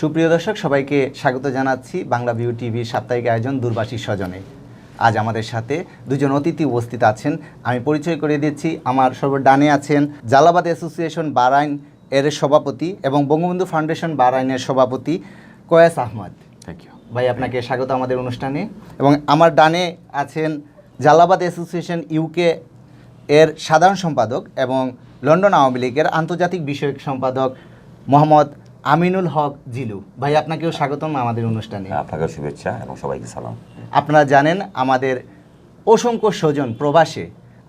সুপ্রিয় দর্শক, সবাইকে স্বাগত জানাচ্ছি বাংলা ভিউ টিভির সাপ্তাহিক আয়োজন দূরবাসী স্বজনে। আজ আমাদের সাথে দুজন অতিথি উপস্থিত আছেন। আমি পরিচয় করে দিচ্ছি। আমার সর্বডানে আছেন জালালাবাদ অ্যাসোসিয়েশন বাহরাইন এর সভাপতি এবং বঙ্গবন্ধু ফাউন্ডেশন বাহরাইনের সভাপতি কয়াস আহমদ। থ্যাংক ইউ ভাই, আপনাকে স্বাগত আমাদের অনুষ্ঠানে। এবং আমার ডানে আছেন জালালাবাদ অ্যাসোসিয়েশন ইউকে এর সাধারণ সম্পাদক এবং লন্ডন আওয়ামী লীগের আন্তর্জাতিক বিষয়ক সম্পাদক মোহাম্মদ আমিনুল হক জিলু। ভাই, আপনাকেও স্বাগতম আমাদের অনুষ্ঠানে। আপনাকেও শুভেচ্ছা এবং সবাইকে সালাম। আপনারা জানেন আমাদের অসংখ্য স্বজন প্রবাসে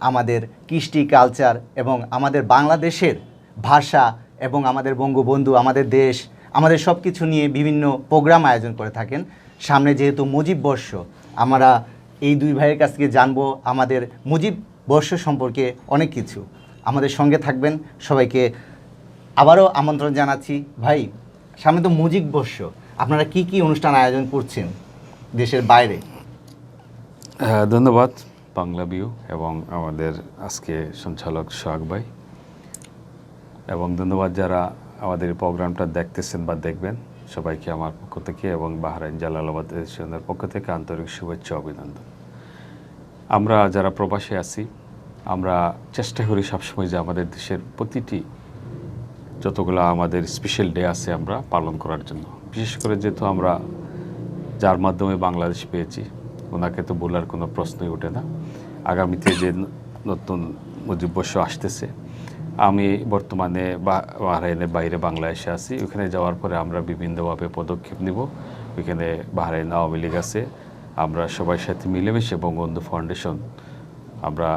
আমাদের কৃষ্টি কালচার এবং আমাদের বাংলাদেশের ভাষা এবং আমাদের বঙ্গবন্ধু, আমাদের দেশ, আমাদের সব কিছু নিয়ে বিভিন্ন প্রোগ্রাম আয়োজন করে থাকেন। সামনে যেহেতু মুজিব বর্ষ, আমরা এই দুই ভাইয়ের কাছ থেকে জানবো আমাদের মুজিব বর্ষ সম্পর্কে অনেক কিছু। আমাদের সঙ্গে থাকবেন। সবাইকে আবারও আমন্ত্রণ জানাচ্ছি। ভাই, সামনে তো মুজিব বর্ষ, আপনারা কি কি অনুষ্ঠান আয়োজন করছেন দেশের বাইরে? ধন্যবাদ বাংলা ভিউ এবং আমাদের আজকে সঞ্চালক সোহাগ ভাই, এবং ধন্যবাদ যারা আমাদের প্রোগ্রামটা দেখতেছেন বা দেখবেন। সবাইকে আমার পক্ষ থেকে এবং বাহরাইন জালালাবাদ অ্যাসোসিয়েশনের পক্ষ থেকে আন্তরিক শুভেচ্ছা অভিনন্দন। আমরা যারা প্রবাসে আছি, আমরা চেষ্টা করি সবসময় যে আমাদের দেশের প্রতিটি যতগুলো আমাদের স্পেশাল ডে আছে আমরা পালন করার জন্য। বিশেষ করে যেহেতু আমরা যার মাধ্যমে বাংলাদেশ পেয়েছি, ওনাকে তো বলার কোনো প্রশ্নই ওঠে না। আগামীতে যে নতুন মুজিব বর্ষ আসতেছে, আমি বর্তমানে বাহরাইনের বাইরে বাংলাদেশে আছি। ওখানে যাওয়ার পরে আমরা বিভিন্নভাবে পদক্ষেপ নিব। ওইখানে বাহরাইন আওয়ামী লীগ আছে, আমরা সবাই সাথে মিলেমিশে বঙ্গবন্ধু ফাউন্ডেশন আমরা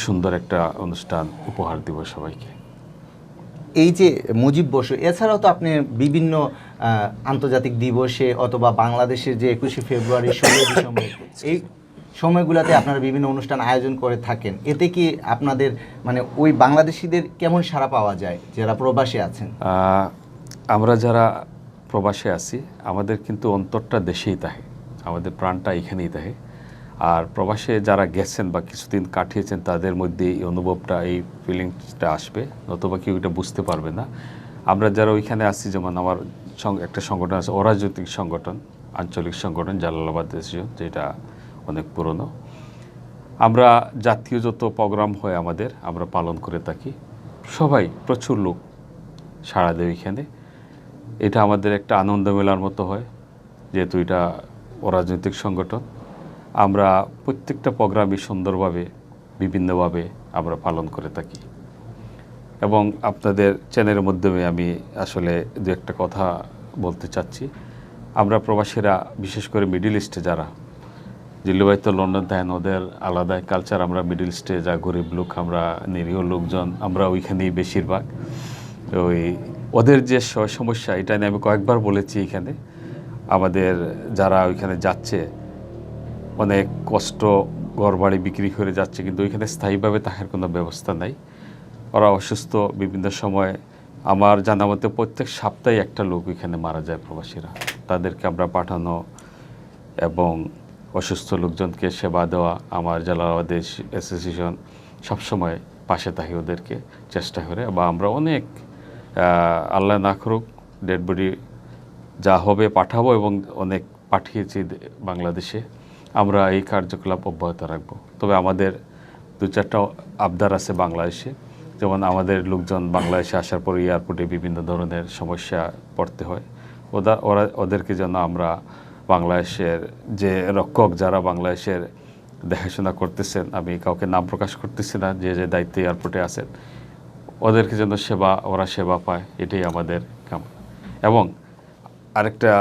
সুন্দর একটা অনুষ্ঠান উপহার দিব সবাইকে। এই যে মুজিব বর্ষ, এছাড়াও তো আপনি বিভিন্ন আন্তর্জাতিক দিবসে অথবা বাংলাদেশের যে 21শে ফেব্রুয়ারি, 16 ডিসেম্বর, এই সময়গুলোতে আপনারা বিভিন্ন অনুষ্ঠান আয়োজন করে থাকেন। এতে কি আপনাদের মানে ওই বাংলাদেশিদের কেমন সাড়া পাওয়া যায় যারা প্রবাসে আছেন? আমরা যারা প্রবাসে আছি, আমাদের কিন্তু অন্তরটা দেশেই থাকে, আমাদের প্রাণটা এখানেই থাকে। আর প্রবাসে যারা গেছেন বা কিছুদিন কাটিয়েছেন, তাদের মধ্যে এই অনুভবটা, এই ফিলিংসটা আসবে, নতুবা কেউ এটা বুঝতে পারবে না। আমরা যারা ওইখানে আছি, যেমন আমার একটা সংগঠন আছে, অরাজনৈতিক সংগঠন, আঞ্চলিক সংগঠন জালালাবাদ অ্যাসোসিয়েশন, যেটা অনেক পুরনো। আমরা জাতীয় যত প্রোগ্রাম হয় আমাদের, আমরা পালন করে থাকি। সবাই, প্রচুর লোক সাড়া দেয় ওইখানে। এটা আমাদের একটা আনন্দ মেলার মতো হয়, যেহেতু এটা অরাজনৈতিক সংগঠন। আমরা প্রত্যেকটা প্রোগ্রামই সুন্দরভাবে, বিভিন্নভাবে আমরা পালন করে থাকি। এবং আপনাদের চ্যানেলের মাধ্যমে আমি আসলে দু একটা কথা বলতে চাচ্ছি। আমরা প্রবাসীরা, বিশেষ করে মিডল ইস্টে যারা, জিল্লুবাই তো লন্ডন থাকেন, ওদের আলাদা কালচার। আমরা মিডল ইস্টে যা গরিব লোক, আমরা নিরীহ লোকজন, আমরা ওইখানেই বেশিরভাগ। ওই ওদের যে সমস্যা, এটা নিয়ে আমি কয়েকবার বলেছি এখানে। আমাদের যারা ওইখানে যাচ্ছে, অনেক কষ্ট, ঘরবাড়ি বিক্রি করে যাচ্ছে, কিন্তু ওইখানে স্থায়ীভাবে থাকার কোনো ব্যবস্থা নাই। ওরা অসুস্থ, বিভিন্ন সময় আমার জানা মতে প্রত্যেক সপ্তাহে একটা লোক ওইখানে মারা যায় প্রবাসীরা। তাদেরকে আমরা পাঠানো এবং অসুস্থ লোকজনকে সেবা দেওয়া, আমার জালালাবাদ অ্যাসোসিয়েশন সবসময় পাশে থাকে, ওদেরকে চেষ্টা করে। বা আমরা অনেক, আল্লাহ না করুক, ডেড বডি যা হবে পাঠাবো, এবং অনেক পাঠিয়েছি বাংলাদেশে। আমরা এই কার্যকলাপ অব্যাহত রাখবো। তবে আমাদের দু চারটা আবদার আছে বাংলাদেশে। যেমন আমাদের লোকজন বাংলাদেশে আসার পর এয়ারপোর্টে বিভিন্ন ধরনের সমস্যা পড়তে হয়। ওদেরকে যেন আমরা বাংলাদেশের যে রক্ষক, যারা বাংলাদেশের দেখাশোনা করতেছেন, আমি কাউকে নাম প্রকাশ করতেছি না, যে যে দায়িত্বে এয়ারপোর্টে আছেন, ওদেরকে যেন ওরা সেবা পায়, এটাই আমাদের কামনা। এবং আরেকটা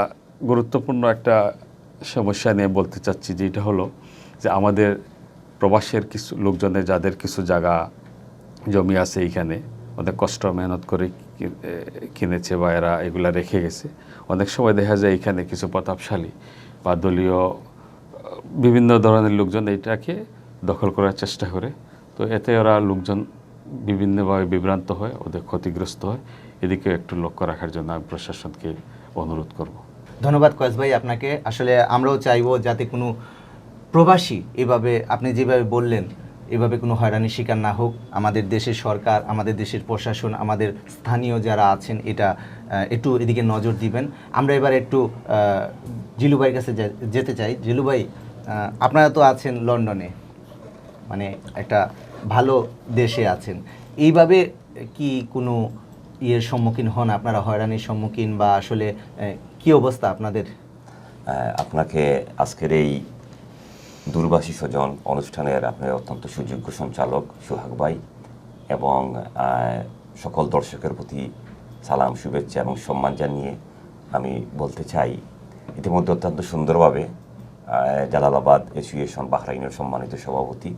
গুরুত্বপূর্ণ একটা সমস্যা নিয়ে বলতে চাচ্ছি, যেটা হলো যে আমাদের প্রবাসের কিছু লোকজনের, যাদের কিছু জায়গা জমি আছে এইখানে, অনেক কষ্ট মেহনত করে কিনেছে বা এরা এগুলা রেখে গেছে। অনেক সময় দেখা যায় এখানে কিছু প্রতাপশালী বা দলীয় বিভিন্ন ধরনের লোকজন এইটাকে দখল করার চেষ্টা করে। তো এতে ওরা লোকজন বিভিন্নভাবে বিভ্রান্ত হয়, ওদের ক্ষতিগ্রস্ত হয়। এদিকে একটু লক্ষ্য রাখার জন্য আমি প্রশাসনকে অনুরোধ করব। ধন্যবাদ কয়েস ভাই আপনাকে। আসলে আমরাও চাইবো যাতে কোনো প্রবাসী এভাবে আপনি যেভাবে বললেন এভাবে কোনো হয়রানির শিকার না হোক। আমাদের দেশের সরকার, আমাদের দেশের প্রশাসন, আমাদের স্থানীয় যারা আছেন এটা একটু এদিকে নজর দিবেন। আমরা এবার একটু জিলু ভাইয়ের কাছে যেতে চাই। জিলু ভাই, আপনারা তো আছেন লন্ডনে, মানে একটা ভালো দেশে আছেন, এইভাবে কি কোনো ইয়ের সম্মুখীন হন আপনারা, হয়রানির সম্মুখীন, বা আসলে কি অবস্থা আপনাদের? আপনাকে আজকের এই দূরভাষী স্বজন অনুষ্ঠানের আপনার অত্যন্ত সুযোগ্য সঞ্চালক সোহাগ ভাই এবং সকল দর্শকের প্রতি সালাম, শুভেচ্ছা এবং সম্মান জানিয়ে আমি বলতে চাই, ইতিমধ্যে অত্যন্ত সুন্দরভাবে জালালাবাদ অ্যাসোসিয়েশন বাহরাইনের সম্মানিত সভাপতি,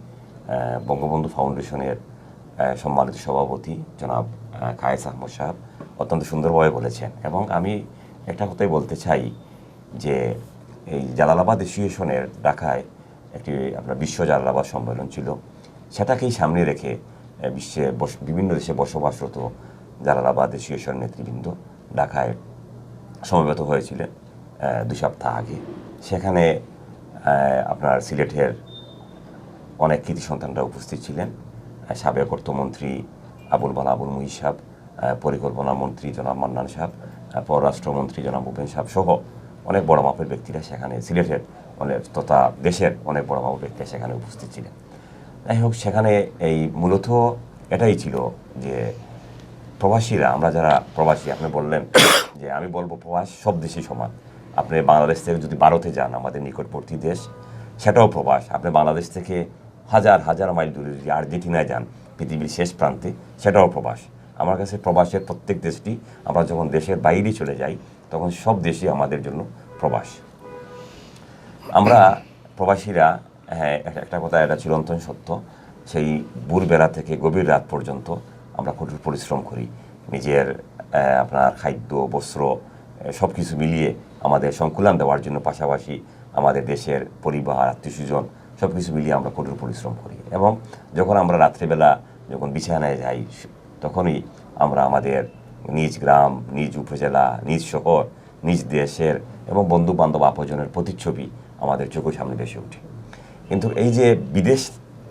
বঙ্গবন্ধু ফাউন্ডেশনের সম্মানিত সভাপতি জনাব কায়েস আহমদ সাহেব অত্যন্ত সুন্দরভাবে বলেছেন। এবং আমি একটা কথাই বলতে চাই যে এই জালালাবাদ অ্যাসোসিয়েশনের ঢাকায় একটি আপনার বিশ্ব জালালাবাদ সম্মেলন ছিল, সেটাকেই সামনে রেখে বিশ্বে বিভিন্ন দেশে বসবাসরত জালালাবাদ অ্যাসোসিয়েশন নেতৃবৃন্দ ঢাকায় সমবেত হয়েছিলেন 2 সপ্তাহ আগে। সেখানে আপনার সিলেটের অনেক কৃতি সন্তানরা উপস্থিত ছিলেন। সাবেক অর্থমন্ত্রী আবুল বালা আবুল মুহিত সাহেব, পরিকল্পনা মন্ত্রী জনাব মান্নান সাহেব, পররাষ্ট্রমন্ত্রী জনাব ভূপেন সাহেব সহ অনেক বড় মাপের ব্যক্তিরা সেখানে, সিলেটের অনেক তথা দেশের অনেক বড় মাপের ব্যক্তিরা সেখানে উপস্থিত ছিলেন। যাই হোক, সেখানে এই মূলত এটাই ছিল যে প্রবাসীরা, আমরা যারা প্রবাসী, আপনি বললেন যে আমি বলবো প্রবাস সব দেশই সমান। আপনি বাংলাদেশ থেকে যদি ভারতে যান, আমাদের নিকটবর্তী দেশ, সেটাও প্রবাস। আপনি বাংলাদেশ থেকে হাজার হাজার মাইল দূরে যদি আর্জেন্টিনায় যান, পৃথিবীর শেষ প্রান্তে, সেটাও প্রবাস। আমার কাছে প্রবাসের প্রত্যেক দেশটি, আমরা যখন দেশের বাইরে চলে যাই তখন সব দেশই আমাদের জন্য প্রবাস। আমরা প্রবাসীরা, হ্যাঁ, একটা কথা এটা চিরন্তন সত্য, সেই ভোরবেলা থেকে গভীর রাত পর্যন্ত আমরা কঠোর পরিশ্রম করি নিজের আপনার খাদ্য, বস্ত্র সব কিছু মিলিয়ে আমাদের সংকুলান দেওয়ার জন্য, পাশাপাশি আমাদের দেশের পরিবার, আত্মীয়স্বজন সব কিছু মিলিয়ে আমরা কঠোর পরিশ্রম করি। এবং যখন আমরা রাত্রিবেলা যখন বিছানায় যাই, তখনই আমরা আমাদের নিজ গ্রাম, নিজ উপজেলা, নিজ শহর, নিজ দেশের এবং বন্ধু বান্ধব আপনজনের প্রতিচ্ছবি আমাদের চোখের সামনে ভেসে ওঠে। কিন্তু এই যে বিদেশ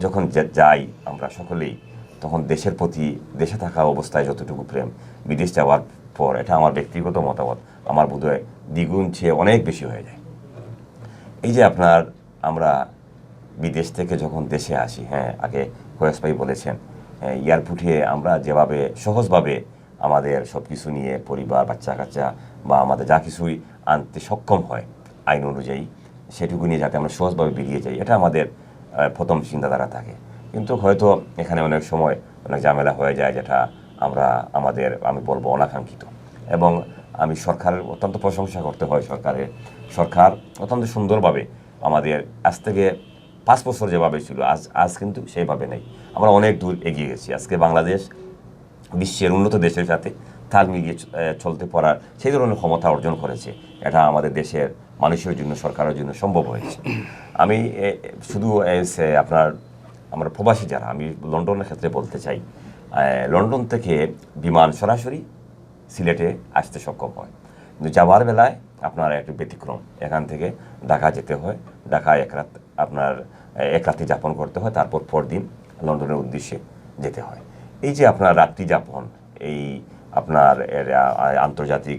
যখন যাই আমরা সকলেই, তখন দেশের প্রতি, দেশে থাকা অবস্থায় যতটুকু প্রেম, বিদেশ যাওয়ার পর, এটা আমার ব্যক্তিগত মতামত, আমার বোধহয় দ্বিগুণ চেয়ে অনেক বেশি হয়ে যায়। এই যে আপনার আমরা বিদেশ থেকে যখন দেশে আসি, হ্যাঁ, আগে কয়েস ভাই বলেছেন, এয়ারপোর্টে আমরা যেভাবে সহজভাবে আমাদের সব কিছু নিয়ে, পরিবার, বাচ্চা কাচ্চা বা আমাদের যা কিছুই আনতে সক্ষম হয় আইন অনুযায়ী, সেটুকু নিয়ে যাতে আমরা সহজভাবে বেরিয়ে যাই, এটা আমাদের প্রথম চিন্তাধারা থাকে। কিন্তু হয়তো এখানে অনেক সময় অনেক ঝামেলা হয়ে যায়, যেটা আমি বলবো অনাকাঙ্ক্ষিত। এবং আমি সরকারের অত্যন্ত প্রশংসা করতে হয়, সরকার অত্যন্ত সুন্দরভাবে আমাদের আজ থেকে 5 বছর যেভাবে ছিল আজ কিন্তু সেইভাবে নেই। আমরা অনেক দূর এগিয়ে গেছি। আজকে বাংলাদেশ বিশ্বের উন্নত দেশের সাথে তাল মিলিয়ে চলতে পারার সেই ধরনের ক্ষমতা অর্জন করেছে। এটা আমাদের দেশের মানুষের জন্য, সরকারের জন্য সম্ভব হয়েছে। আমি শুধু আমরা প্রবাসী যারা, আমি লন্ডনের ক্ষেত্রে বলতে চাই, লন্ডন থেকে বিমান সরাসরি সিলেটে আসতে সক্ষম হয়, কিন্তু যাওয়ার বেলায় আপনার একটু ব্যতিক্রম। এখান থেকে ঢাকা যেতে হয়, ঢাকায় এক রাত্রি যাপন করতে হয়, তারপর পরদিন লন্ডনের উদ্দেশ্যে যেতে হয়। এই যে আপনার রাত্রি যাপন, এই আপনার আন্তর্জাতিক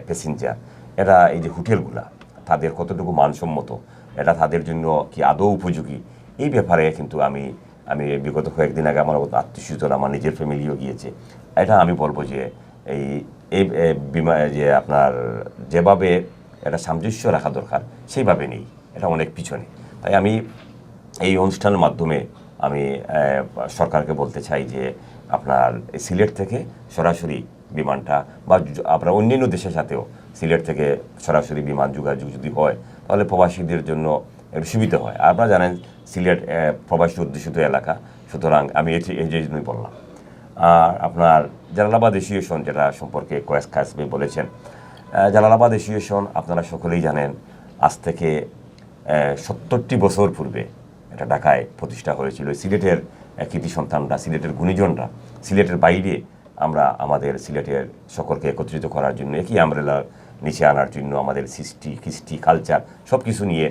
প্যাসেঞ্জার, এরা এই যে হোটেলগুলা তাদের কতটুকু মানসম্মত, এটা তাদের জন্য কি আদৌ উপযোগী, এই ব্যাপারে কিন্তু আমি বিগত কয়েকদিন আগে আমার আত্মীয়স্বজন, আমার নিজের ফ্যামিলিও গিয়েছে। এটা আমি বলবো যে এই যে আপনার যেভাবে এটা সামঞ্জস্য রাখা দরকার সেইভাবে নেই, এটা অনেক পিছনে। তাই আমি এই অনুষ্ঠানের মাধ্যমে আমি সরকারকে বলতে চাই যে আপনার সিলেট থেকে সরাসরি বিমানটা, বা আপনার অন্যান্য দেশের সাথেও সিলেট থেকে সরাসরি বিমান যোগাযোগ যদি হয়, তাহলে প্রবাসীদের জন্য একটু সুবিধা হয়। আপনারা জানেন সিলেট প্রবাসী অধ্যুষিত এলাকা, সুতরাং আমি এই জন্যই বললাম। আর আপনার জালালাবাদ অ্যাসোসিয়েশন, যেটা সম্পর্কে কয়েস ভাই বলেছেন, জালালাবাদ অ্যাসোসিয়েশন আপনারা সকলেই জানেন আজ থেকে 70টি বছর পূর্বে এটা ঢাকায় প্রতিষ্ঠা হয়েছিল। সিলেটের কৃতি সন্তানরা, সিলেটের গুণীজনরা, সিলেটের বাইরে আমরা আমাদের সিলেটের সকলকে একত্রিত করার জন্য, একই আমব্রেলার নিচে আনার জন্য, আমাদের কৃষ্টি কালচার সব কিছু নিয়ে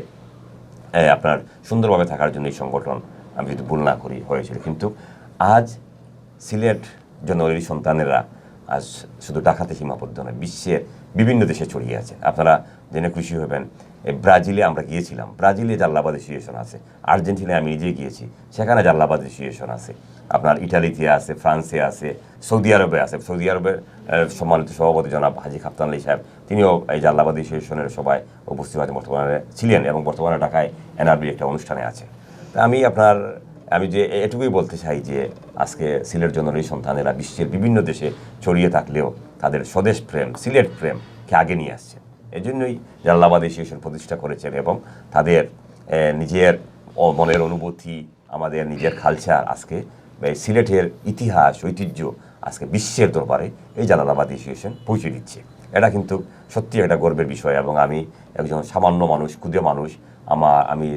আপনার সুন্দরভাবে থাকার জন্য এই সংগঠন আমি যদি ভুল না করি হয়েছিল। কিন্তু আজ সিলেট জনগণের সন্তানেরা আজ শুধু ঢাকাতে সীমাবদ্ধ নয়, বিশ্বের বিভিন্ন দেশে ছড়িয়ে আছে। আপনারা জেনে খুশি হবেন, ব্রাজিলে আমরা গিয়েছিলাম, ব্রাজিলে জাল্লাবাদ অ্যাসোসিয়েশন আছে। আর্জেন্টিনায় আমি নিজে গিয়েছি, সেখানে জাল্লাবাদ অ্যাসোসিয়েশন আছে। আপনার ইটালিতে আছে, ফ্রান্সে আছে, সৌদি আরবে আছে। সৌদি আরবের সম্মানিত সভাপতি জনাব হাজি খাপ্তান আলী সাহেব, তিনিও এই জাল্লাবাদ অ্যাসোসিয়েশনের সবাই উপস্থিত আছেন, বর্তমানে ছিলেন এবং বর্তমানে ঢাকায় এনআরবি একটা অনুষ্ঠানে আছে। তা আমি যে এটুকুই বলতে চাই যে আজকে সিলেট জনগণের সন্তানেরা বিশ্বের বিভিন্ন দেশে ছড়িয়ে থাকলেও তাদের স্বদেশ প্রেম, সিলেট প্রেমকে আগে নিয়ে আসছে। এজন্যই জাল্লাবাদ অ্যাসোসিয়েশন প্রতিষ্ঠা করেছেন এবং তাদের নিজের মনের অনুভূতি, আমাদের নিজের কালচার, আজকে সিলেটের ইতিহাস ঐতিহ্য আজকে বিশ্বের দরবারে এই জালালাবাদ অ্যাসোসিয়েশন পৌঁছে দিচ্ছে। এটা কিন্তু সত্যি একটা গর্বের বিষয় এবং আমি একজন সামান্য মানুষ, ক্ষুদে মানুষ, আমি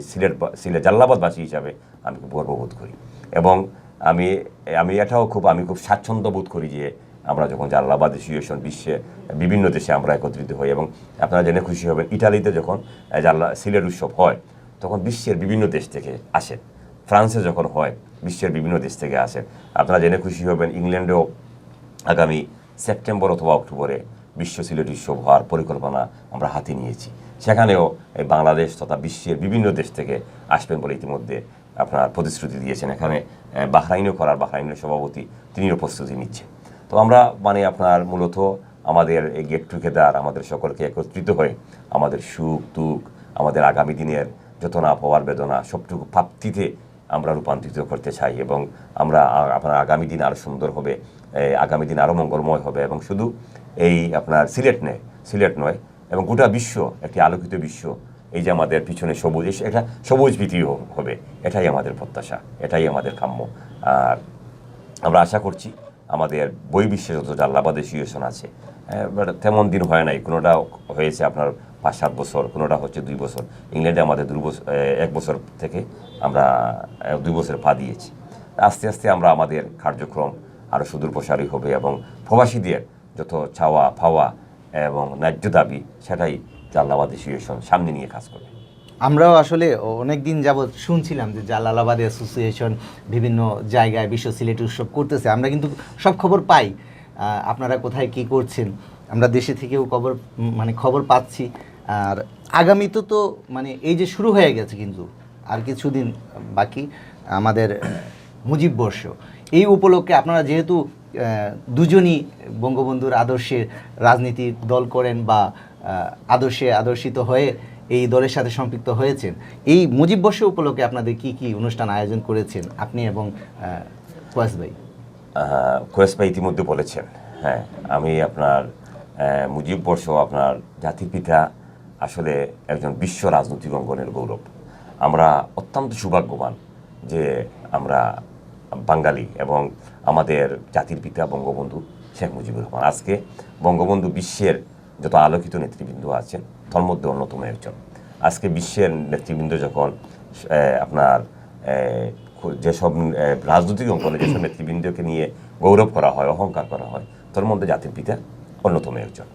সিলেট জালালাবাদবাসী হিসাবে আমি খুব গর্ববোধ করি এবং আমি খুব স্বাচ্ছন্দ্য বোধ করি যে আমরা যখন জালালাবাদ অ্যাসোসিয়েশন বিশ্বে বিভিন্ন দেশে আমরা একত্রিত হই। এবং আপনারা জেনে খুশি হবেন, ইটালিতে যখন সিলেট উৎসব হয় তখন বিশ্বের বিভিন্ন দেশ থেকে আসেন। ফ্রান্সে যখন হয় বিশ্বের বিভিন্ন দেশ থেকে আসেন। আপনারা জেনে খুশি হবেন, ইংল্যান্ডেও আগামী সেপ্টেম্বর অথবা অক্টোবরে বিশ্ব সিলেট উৎসব হওয়ার পরিকল্পনা আমরা হাতে নিয়েছি। সেখানেও এই বাংলাদেশ তথা বিশ্বের বিভিন্ন দেশ থেকে আসবেন বলে ইতিমধ্যে আপনার প্রতিশ্রুতি দিয়েছেন। এখানে বাহরাইনের সভাপতি তিনিও প্রস্তুতি নিচ্ছেন। তো আমরা আপনার মূলত আমাদের এই গেট টুগেদার, আমাদের সকলকে একত্রিত হয়ে আমাদের সুখ দুঃখ, আমাদের আগামী দিনের যত না পাওয়ার বেদনা সবটুকু প্রাপ্তিতে আমরা রূপান্তরিত করতে চাই এবং আপনার আগামী দিন আরও সুন্দর হবে, আগামী দিন আরও মঙ্গলময় হবে এবং শুধু এই আপনার সিলেট নয় এবং গোটা বিশ্ব একটি আলোকিত বিশ্ব, এই যে আমাদের পিছনে সবুজ, এটা সবুজ ভীতি হবে, এটাই আমাদের প্রত্যাশা, এটাই আমাদের কাম্য। আর আমরা আশা করছি আমাদের বিশ্বে যত জালালাবাদ অ্যাসোসিয়েশন আছে, তেমন দিন হয় নাই, কোনোটা হয়েছে আপনার 5-7 বছর, কোনোটা হচ্ছে 2 বছর। ইংল্যান্ডে আমাদের 1 বছর থেকে আমরা 2 বছর পা দিয়েছি। আস্তে আস্তে আমরা আমাদের কার্যক্রম আরও সুদূর প্রসারী হবে এবং প্রবাসীদের যত চাওয়া পাওয়া এবং ন্যায্য দাবি সেটাই জালালাবাদ অ্যাসোসিয়েশন সামনে নিয়ে কাজ করবে। আমরাও আসলে অনেক দিন যাবৎ শুনছিলাম যে জালালাবাদ অ্যাসোসিয়েশন বিভিন্ন জায়গায় বিশ্ব সিলেট উৎসব করতেছে। আমরা কিন্তু সব খবর পাই, আপনারা কোথায় কি করছেন, আমরা দেশে থেকেও খবর পাচ্ছি। আর আগামীতে তো এই যে শুরু হয়ে গেছে, কিন্তু আর কিছুদিন বাকি আমাদের মুজিব বর্ষ। এই উপলক্ষে আপনারা যেহেতু দুজনই বঙ্গবন্ধুর আদর্শে রাজনীতির দল করেন বা আদর্শে আদর্শিত হয়ে এই দলের সাথে সম্পৃক্ত হয়েছেন, এই মুজিব বর্ষ উপলক্ষে আপনাদের কি কি অনুষ্ঠান আয়োজন করেছেন আপনি এবং কোয়েস ভাই ইতিমধ্যে বলেছেন। হ্যাঁ, আমি আপনার মুজিব বর্ষ, আপনার জাতির পিতা আসলে একজন বিশ্ব রাজনৈতিক অঙ্গনের গৌরব। আমরা অত্যন্ত সৌভাগ্যবান যে আমরা বাঙালি এবং আমাদের জাতির পিতা বঙ্গবন্ধু শেখ মুজিবুর রহমান। আজকে বঙ্গবন্ধু বিশ্বের যত আলোকিত নেতৃবৃন্দ আছেন তার মধ্যে অন্যতম একজন। আজকে বিশ্বের নেতৃবৃন্দ যখন আপনার যেসব রাজনৈতিক অঙ্গনে যেসব নেতৃবৃন্দকে নিয়ে গৌরব করা হয়, অহংকার করা হয়, তার মধ্যে জাতির পিতা অন্যতম একজন।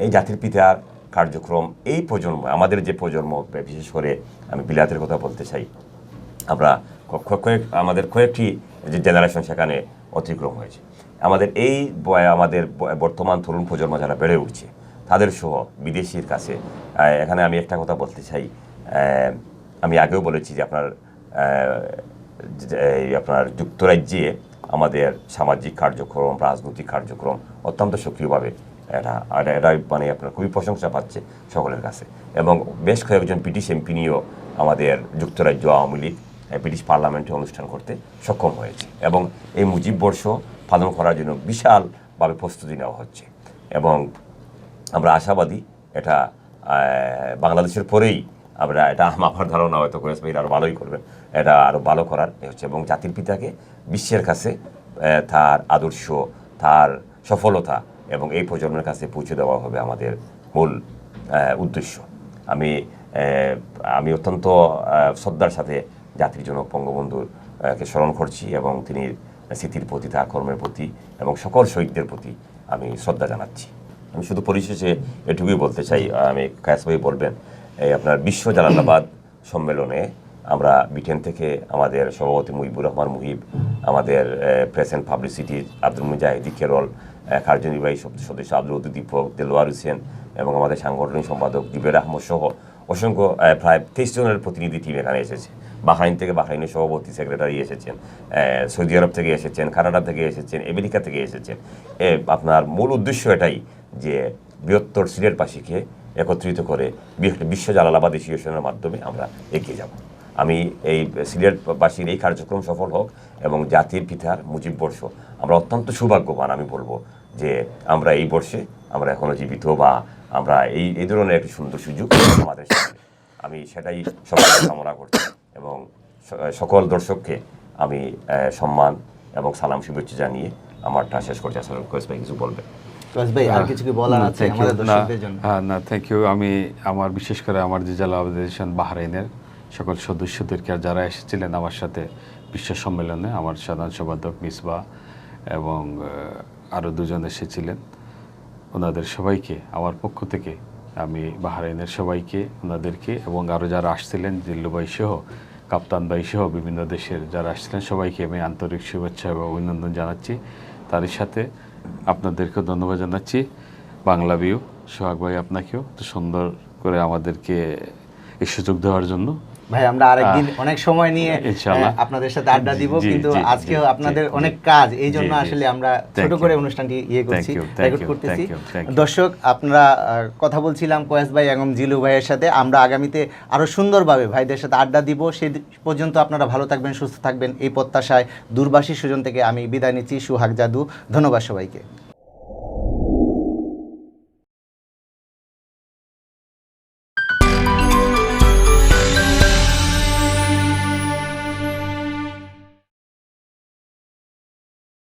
এই জাতির পিতার কার্যক্রম এই প্রজন্ম, আমাদের যে প্রজন্ম, বিশেষ করে আমি বিলাতের কথা বলতে চাই, আমাদের কয়েকটি যে জেনারেশন সেখানে অতিক্রম হয়েছে। আমাদের বর্তমান তরুণ প্রজন্ম যারা বেড়ে উঠছে তাদের সহ বিদেশির কাছে, এখানে আমি একটা কথা বলতে চাই, আমি আগেও বলেছি যে আপনার যুক্তরাজ্যে আমাদের সামাজিক কার্যক্রম, রাজনৈতিক কার্যক্রম অত্যন্ত সক্রিয়ভাবে এটা আপনার খুবই প্রশংসা পাচ্ছে সকলের কাছে এবং বেশ কয়েকজন ব্রিটিশ এমপি নিয়েও আমাদের যুক্তরাজ্য আওয়ামী লীগ ব্রিটিশ পার্লামেন্টে অনুষ্ঠান করতে সক্ষম হয়েছে এবং এই মুজিব বর্ষ পালন করার জন্য বিশালভাবে প্রস্তুতি নেওয়া হচ্ছে এবং আমরা আশাবাদী এটা বাংলাদেশের পরেই এটা আমার ধারণা হয়তো কোয়েস ভাই আরও ভালোই করবেন, এটা আরও ভালো করার হচ্ছে এবং জাতির পিতাকে বিশ্বের কাছে তার আদর্শ, তার সফলতা এবং এই প্রজন্মের কাছে পৌঁছে দেওয়া হবে আমাদের মূল উদ্দেশ্য। আমি অত্যন্ত শ্রদ্ধার সাথে জাতির জনক বঙ্গবন্ধুকে স্মরণ করছি এবং তিনি স্মৃতির প্রতি, তার কর্মের প্রতি এবং সকল শহীদদের প্রতি আমি শ্রদ্ধা জানাচ্ছি। আমি শুধু পরিশেষে এটুকুই বলতে চাই, আমি কায়েস ভাই বলবেন, এই আপনার বিশ্ব জালালাবাদ সম্মেলনে আমরা ব্রিটেন থেকে আমাদের সভাপতি মুহিবুর রহমান মুহিব, আমাদের প্রেস অ্যান্ড পাবলিসিটি আব্দুল মুজাহিদি কেরল, কার্যনির্বাহী সদস্য আব্দুল ওদুদ দীপক, দেলোয়ার হোসেন এবং আমাদের সাংগঠনিক সম্পাদক জুবের আহমদ সহ অসংখ্য প্রায় 23 জনের প্রতিনিধি টিম এখানে এসেছে। বাহরাইন থেকে বাহরাইনের সভাপতি সেক্রেটারি এসেছেন, সৌদি আরব থেকে এসেছেন, কানাডা থেকে এসেছেন, আমেরিকা থেকে এসেছেন। আপনার মূল উদ্দেশ্য এটাই যে বৃহত্তর সিলেটবাসীকে একত্রিত করে বিশ্ব জালালাবাদ অ্যাসোসিয়েশনের মাধ্যমে আমরা এগিয়ে যাব। আমি এই সিলেটবাসীর এই কার্যক্রম সফল হোক এবং জাতির পিতার মুজিব বর্ষ, আমরা অত্যন্ত সৌভাগ্যবান। আমি বলবো যে আমরা এই বর্ষে আমরা এখনো জীবিত, বা আমরা এই ধরনের একটি সুন্দর সুযোগ আমাদের সামনে। আমি সেটাই সবাইকে কামনা করছি এবং সকল দর্শককে আমি সম্মান এবং সালাম শুভেচ্ছা জানিয়ে আমারটা শেষ করছি। আসলে কোয়েস ভাই কিছু বলবেন? কোয়েস ভাই আর কিছু কি বলার আছে আমাদের দর্শকদের জন্য? না, থ্যাংক ইউ। আমি আমার বিশেষ করে আমার যে জালালাবাদ অ্যাসোসিয়েশন বাহরাইনের সকল সদস্যদেরকে, আর যারা এসেছিলেন আমার সাথে বিশ্ব সম্মেলনে, আমার সাধারণ সম্পাদক মিসবা এবং আরও দুজন এসেছিলেন, ওনাদের সবাইকে আমার পক্ষ থেকে, আমি বাহরাইনের সবাইকে, ওনাদেরকে এবং আরও যারা আসছিলেন জিল্লু ভাই সহ, কাপ্তান ভাই সহ বিভিন্ন দেশের যারা আসছিলেন সবাইকে আমি আন্তরিক শুভেচ্ছা এবং অভিনন্দন জানাচ্ছি। তারই সাথে আপনাদেরকেও ধন্যবাদ জানাচ্ছি। বাংলা ভিউ, সোহাগ ভাই আপনাকেও তো সুন্দর করে আমাদেরকে এই সুযোগ দেওয়ার জন্য। ভাই আমরা আরেকদিন অনেক সময় নিয়ে ইনশাআল্লাহ আপনাদের সাথে আড্ডা দিব, জি, কিন্তু জি, আজকেও জি, আপনাদের জি, অনেক জি, কাজ, এই জন্য জি, জি, আসলে আমরা thank ছোট you, করে অনুষ্ঠানটি করছি, thank you, রেকর্ড করতেছি। thank you. দর্শক, আপনারা কথা বলছিলাম কোয়েস ভাই এবং জিলু ভাইয়ের সাথে। আমরা আগামীতে আরো সুন্দরভাবে ভাইদের সাথে আড্ডা দিব। সেই পর্যন্ত আপনারা ভালো থাকবেন, সুস্থ থাকবেন, এই প্রত্যাশায় দূরবাসী সুজন থেকে আমি বিদায় নিচ্ছি। সোহাগ জাদু, ধন্যবাদ সবাইকে।